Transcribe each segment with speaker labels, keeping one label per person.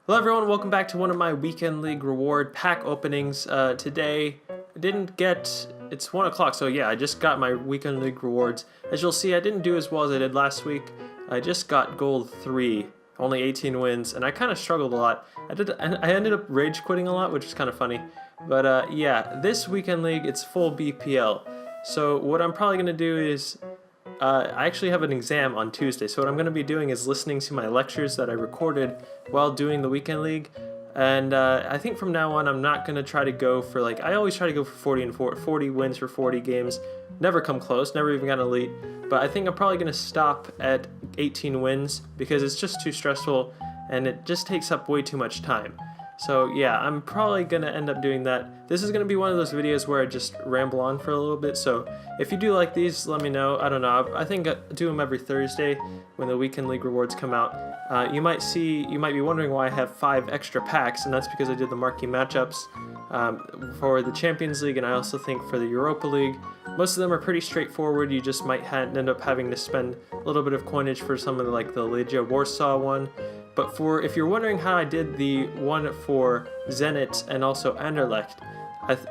Speaker 1: Hello everyone, welcome back to one of my Weekend League reward pack openings. Today, I didn't get, it's 1 o'clock, so yeah, I just got my Weekend League rewards. As you'll see, I didn't do as well as I did last week. I just got gold 3, only 18 wins, and I kind of struggled a lot. I ended up rage quitting a lot, which is kind of funny. But yeah, this Weekend League, it's full BPL. So what I'm probably going to do is, I actually have an exam on Tuesday, so what I'm going to be doing is listening to my lectures that I recorded while doing the Weekend League, and I think from now on I'm not going to try to go for, like, I always try to go for 40 wins for 40 games, never come close, never even got elite, but I think I'm probably going to stop at 18 wins because it's just too stressful and it just takes up way too much time. So yeah, I'm probably going to end up doing that. This is going to be one of those videos where I just ramble on for a little bit, so if you do like these, let me know. I don't know, I think I do them every Thursday when the Weekend League rewards come out. You might be wondering why I have 5 extra packs, and that's because I did the Marquee matchups for the Champions League, and I also think for the Europa League. Most of them are pretty straightforward. You just might end up having to spend a little bit of coinage for some of the Legia Warsaw one. But if you're wondering how I did the one for Zenit and also Anderlecht,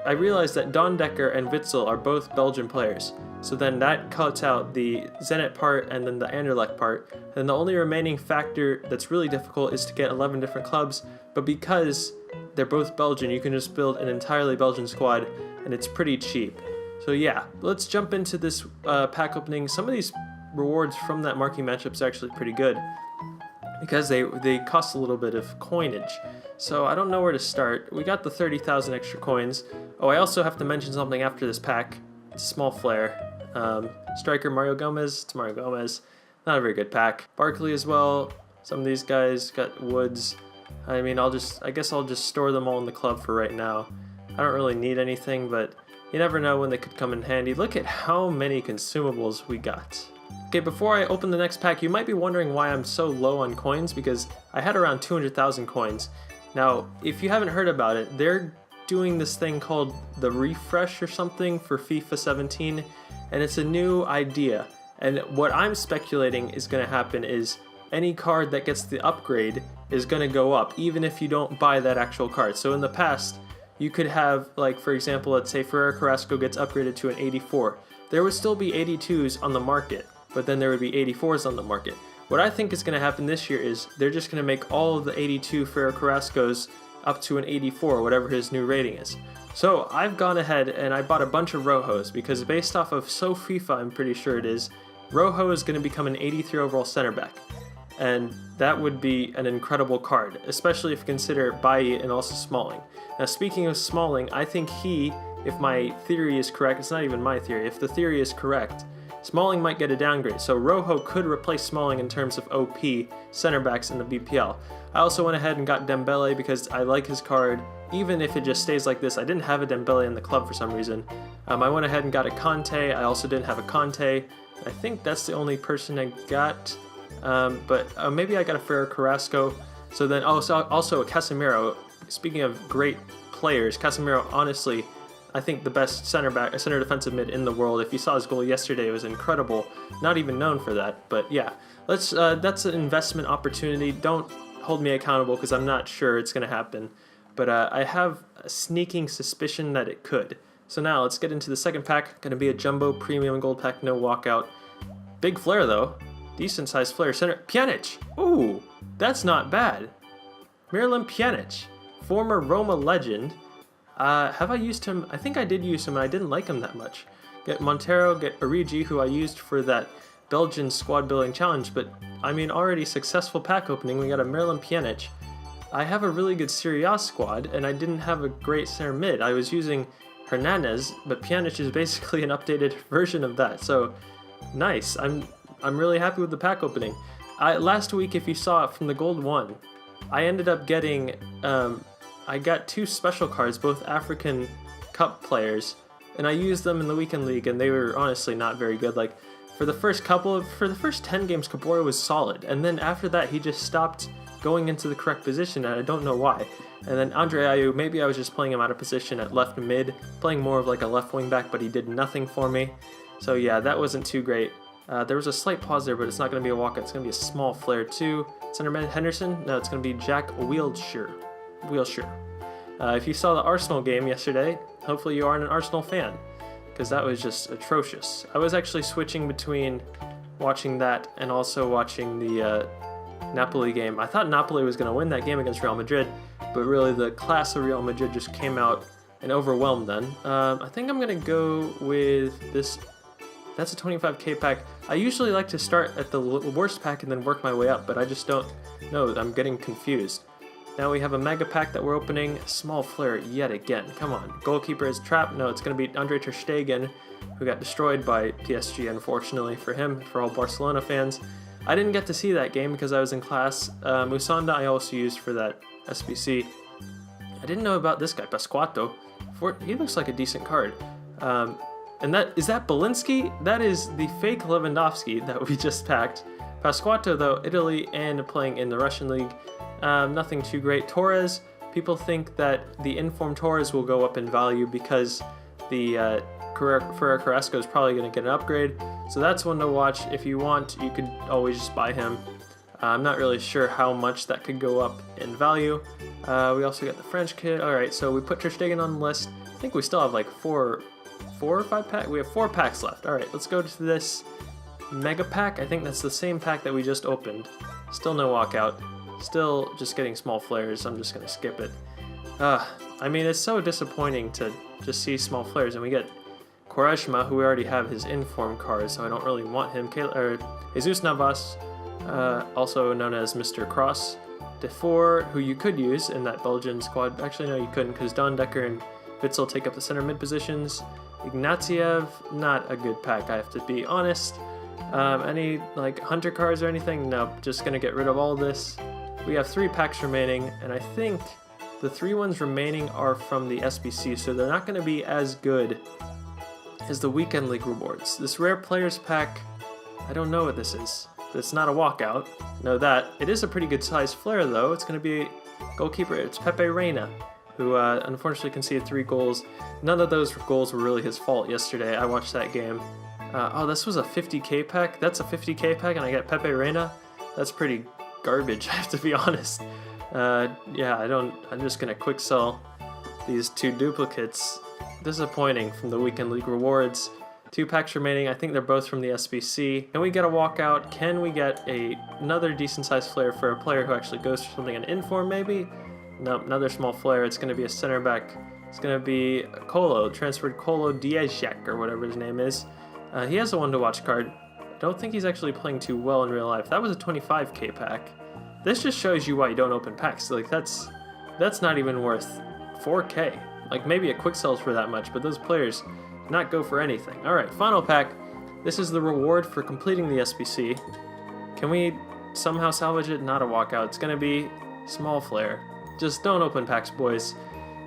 Speaker 1: I realized that Don Dekker and Witsel are both Belgian players. So then that cuts out the Zenit part and then the Anderlecht part. And the only remaining factor that's really difficult is to get 11 different clubs. But because they're both Belgian, you can just build an entirely Belgian squad, and it's pretty cheap. So yeah, let's jump into this pack opening. Some of these rewards from that Marquee matchup is actually pretty good, because they cost a little bit of coinage. So I don't know where to start. We got the 30,000 extra coins. Oh, I also have to mention something after this pack. It's a small flare. Striker Mario Gomez. It's Mario Gomez. Not a very good pack. Barkley as well. Some of these guys got Woods. I mean, I guess I'll just store them all in the club for right now. I don't really need anything, but you never know when they could come in handy. Look at how many consumables we got. Okay, before I open the next pack, you might be wondering why I'm so low on coins, because I had around 200,000 coins. Now, if you haven't heard about it, they're doing this thing called the refresh or something for FIFA 17, and it's a new idea. And what I'm speculating is going to happen is any card that gets the upgrade is going to go up, even if you don't buy that actual card. So in the past, you could have, like, for example, let's say Ferrer Carrasco gets upgraded to an 84. There would still be 82s on the market, but then there would be 84s on the market. What I think is going to happen this year is they're just going to make all of the 82 Ferrer Carrascos up to an 84, whatever his new rating is. So I've gone ahead and I bought a bunch of Rojos, because based off of FIFA, I'm pretty sure it is, Rojo is going to become an 83 overall center back. And that would be an incredible card, especially if you consider Bailly and also Smalling. Now, speaking of Smalling, I think if my theory is correct, it's not even my theory, if the theory is correct, Smalling might get a downgrade, so Rojo could replace Smalling in terms of OP center backs in the BPL. I also went ahead and got Dembele because I like his card, even if it just stays like this. I didn't have a Dembele in the club for some reason. I went ahead and got a Conte. I also didn't have a Conte. I think that's the only person I got, but maybe I got a Ferrer Carrasco. So then also a Casemiro. Speaking of great players, Casemiro, honestly, I think the best center defensive mid in the world. If you saw his goal yesterday, it was incredible. Not even known for that, but yeah, that's an investment opportunity. Don't hold me accountable because I'm not sure it's going to happen, but I have a sneaking suspicion that it could. So now let's get into the second pack. Going to be a jumbo premium gold pack, no walkout. Big flare though, decent sized flare. Center Pjanic. Ooh, that's not bad. Miralem Pjanic, former Roma legend. Have I used him? I think I did use him, and I didn't like him that much. Get Montero, get Origi, who I used for that Belgian squad building challenge, but I mean, already successful pack opening. We got a Miralem Pjanic. I have a really good Serie A squad, and I didn't have a great center mid. I was using Hernandez, but Pjanic is basically an updated version of that. So nice. I'm really happy with the pack opening. Last week, if you saw it from the gold 1, I ended up getting I got 2 special cards, both African Cup players, and I used them in the Weekend League, and they were honestly not very good. Like, for the first 10 games, Kabore was solid, and then after that, he just stopped going into the correct position, and I don't know why. And then Andre Ayew, maybe I was just playing him out of position at left mid, playing more of like a left wing back, but he did nothing for me. So yeah, that wasn't too great. There was a slight pause there, but it's not going to be a walkout. It's going to be a small flare too. Center mid Henderson? No, it's going to be Jack Wilshere. If you saw the Arsenal game yesterday, hopefully you aren't an Arsenal fan, because that was just atrocious. I was actually switching between watching that and also watching the Napoli game. I thought Napoli was going to win that game against Real Madrid, but really the class of Real Madrid just came out and overwhelmed them. I think I'm going to go with this. That's a 25k pack. I usually like to start at the worst pack and then work my way up, but I just don't know. I'm getting confused. Now we have a mega pack that we're opening. Small flare yet again. Come on. Goalkeeper is trapped. No, it's going to be Andre ter Stegen, who got destroyed by PSG, unfortunately for him, for all Barcelona fans. I didn't get to see that game because I was in class. Musonda I also used for that SBC. I didn't know about this guy, Pasquato. He looks like a decent card. And is that Belinsky? That is the fake Lewandowski that we just packed. Pasquato, though, Italy and playing in the Russian league. Nothing too great. Torres, people think that the informed Torres will go up in value because the Ferrer Carrasco is probably going to get an upgrade. So that's one to watch. If you want, you could always just buy him. I'm not really sure how much that could go up in value. We also got the French kid. Alright, so we put ter Stegen on the list. I think we still have like four or five packs. We have 4 packs left. Alright, let's go to this mega pack. I think that's the same pack that we just opened. Still no walkout. Still just getting small flares. I'm just going to skip it. I mean, it's so disappointing to just see small flares, and we get Quaresma, who we already have his inform card, so I don't really want him. Jesus Navas, also known as Mr. Cross. Defour, who you could use in that Belgian squad. Actually, no, you couldn't, because Don Decker and Witzel take up the center mid positions. Ignatiev, not a good pack, I have to be honest. Any like hunter cards or anything? Nope, just gonna get rid of all this. We have 3 packs remaining, and I think the 3 ones remaining are from the SBC, so they're not gonna be as good as the Weekend League rewards. This Rare Players pack, I don't know what this is. It's not a walkout. Know that. It is a pretty good size flare, though. It's gonna be goalkeeper. It's Pepe Reina, who unfortunately conceded 3 goals. None of those goals were really his fault yesterday. I watched that game. Oh, this was a 50k pack? That's a 50k pack and I get Pepe Reina? That's pretty garbage, I have to be honest. Yeah, I'm just gonna quick sell these 2 duplicates. Disappointing from the Weekend League rewards. 2 packs remaining. I think they're both from the SBC. Can we get a walkout? Can we get another decent sized flare for a player who actually goes for something in inform maybe? Nope, another small flare. It's going to be a center back. It's going to be Colo, transferred Colo Diazek or whatever his name is. He has a one to watch card. I don't think he's actually playing too well in real life. That was a 25k pack. This just shows you why you don't open packs. Like that's not even worth 4k. Like maybe a quick sells for that much, but those players not go for anything. Alright, final pack. This is the reward for completing the SBC. Can we somehow salvage it? Not a walkout. It's gonna be small flare. Just don't open packs, boys.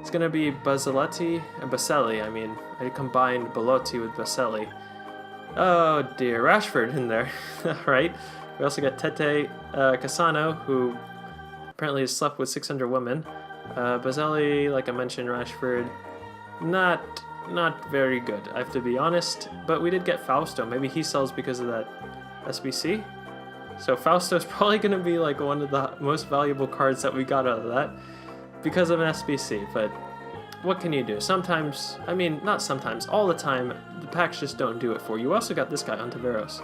Speaker 1: It's gonna be Baselli and Baselli. I mean, I combined Belotti with Baselli. Oh dear, Rashford in there. Right. We also got Tete Cassano, who apparently has slept with 600 women. Baselli, like I mentioned, Rashford, not very good, I have to be honest. But we did get Fausto. Maybe he sells because of that SBC. So Fausto's probably going to be like one of the most valuable cards that we got out of that because of an SBC. But what can you do? Sometimes, I mean, not sometimes, all the time, the packs just don't do it for you. We also got this guy, Ontiveros.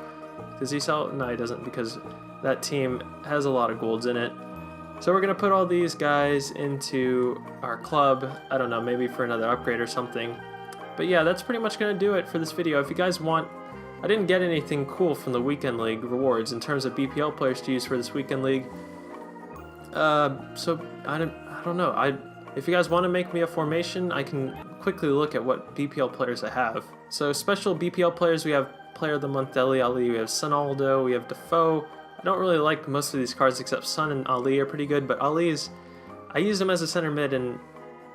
Speaker 1: Does he sell? No, he doesn't, because that team has a lot of golds in it. So we're going to put all these guys into our club. I don't know, maybe for another upgrade or something. But yeah, that's pretty much going to do it for this video. If you guys want, I didn't get anything cool from the Weekend League rewards in terms of BPL players to use for this Weekend League. So I don't know. If you guys want to make me a formation, I can quickly look at what BPL players I have. So special BPL players, we have Player of the Month Dele Alli, we have Sonaldo, we have Defoe. I don't really like most of these cards except Son and Ali are pretty good, but Ali is, I used him as a center mid and,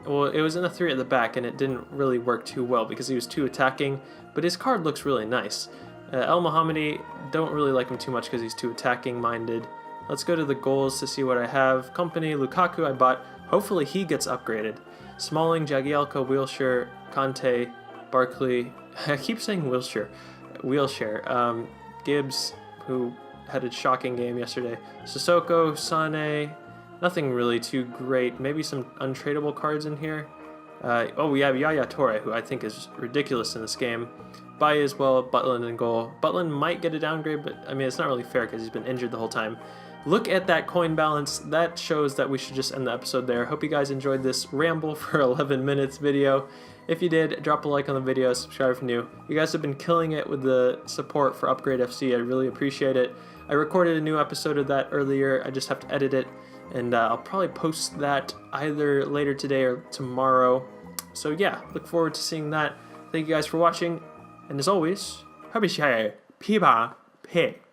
Speaker 1: well, it was in a 3 at the back and it didn't really work too well because he was too attacking, but his card looks really nice. El Mohammadi, don't really like him too much because he's too attacking minded. Let's go to the goals to see what I have. Company, Lukaku I bought. Hopefully he gets upgraded. Smalling, Jagielka, Wilshere, Conte, Barkley. I keep saying Wilshere. Give Gibbs, who had a shocking game yesterday. Sissoko, Sane, nothing really too great. Maybe some untradeable cards in here. Oh, we have Yaya Toure, who I think is ridiculous in this game. Baye as well, Butland in goal. Butland might get a downgrade, but I mean, it's not really fair because he's been injured the whole time. Look at that coin balance. That shows that we should just end the episode there. Hope you guys enjoyed this ramble for 11 minutes video. If you did, drop a like on the video, subscribe if new. You guys have been killing it with the support for Upgrade FC. I really appreciate it. I recorded a new episode of that earlier. I just have to edit it, and I'll probably post that either later today or tomorrow. So yeah, look forward to seeing that. Thank you guys for watching, and as always, 特别谢谢琵琶配。